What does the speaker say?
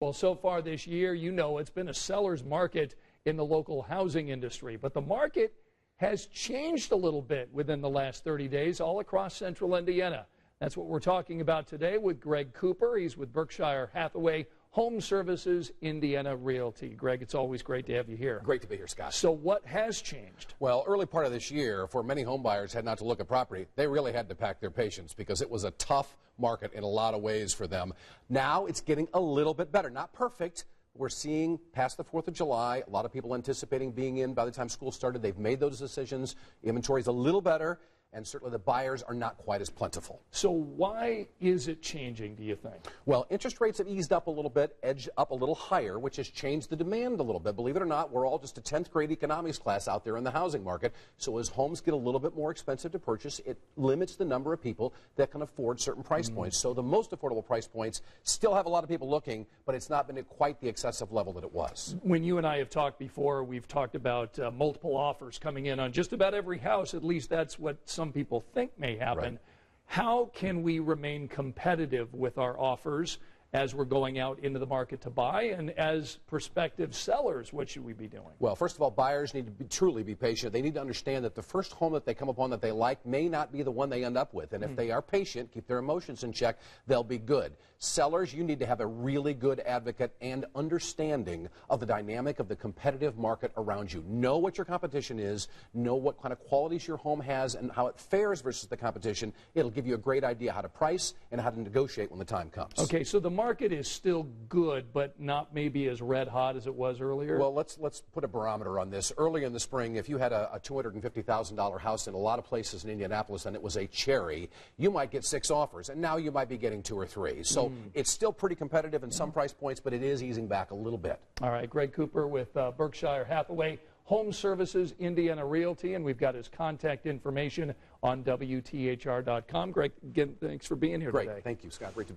Well, so far this year, it's been a seller's market in the local housing industry, but the market has changed a little bit within the last 30 days all across central Indiana. That's what we're talking about today with Greg Cooper. He's with Berkshire Hathaway Home Services Indiana Realty. Greg, it's always great to have you here. Great to be here, Scott. So what has changed? Well, early part of this year, for many home buyers had not to look at property, they really had to pack their patience because it was a tough market in a lot of ways for them. Now it's getting a little bit better. Not perfect. We're seeing past the 4th of July, a lot of people anticipating being in by the time school started. They've made those decisions. Inventory is a little better, and certainly the buyers are not quite as plentiful. So why is it changing, do you think? Well, interest rates have eased up a little bit, edged up a little higher, which has changed the demand a little bit. Believe it or not, we're all just a 10th grade economics class out there in the housing market. So as homes get a little bit more expensive to purchase, it limits the number of people that can afford certain price points. So the most affordable price points still have a lot of people looking, but it's not been at quite the excessive level that it was. When you and I have talked before, we've talked about multiple offers coming in on just about every house. At least that's what some people think may happen. Right. How can we remain competitive with our offers as we're going out into the market to buy, and as prospective sellers, what should we be doing? Well, first of all, buyers need to truly be patient. They need to understand that the first home that they come upon that they like may not be the one they end up with. And if they are patient, keep their emotions in check, they'll be good. Sellers, you need to have a really good advocate and understanding of the dynamic of the competitive market around you. Know what your competition is, know what kind of qualities your home has and how it fares versus the competition. It'll give you a great idea how to price and how to negotiate when the time comes. Okay, so the market is still good, but not maybe as red hot as it was earlier? Well, let's put a barometer on this. Early in the spring, if you had a $250,000 house in a lot of places in Indianapolis and it was a cherry, you might get 6 offers, and now you might be getting 2 or 3. So it's still pretty competitive in some price points, but it is easing back a little bit. All right, Greg Cooper with Berkshire Hathaway Home Services Indiana Realty, and we've got his contact information on WTHR.com. Greg, again, thanks for being here today. Great. Thank you, Scott. Great to be here.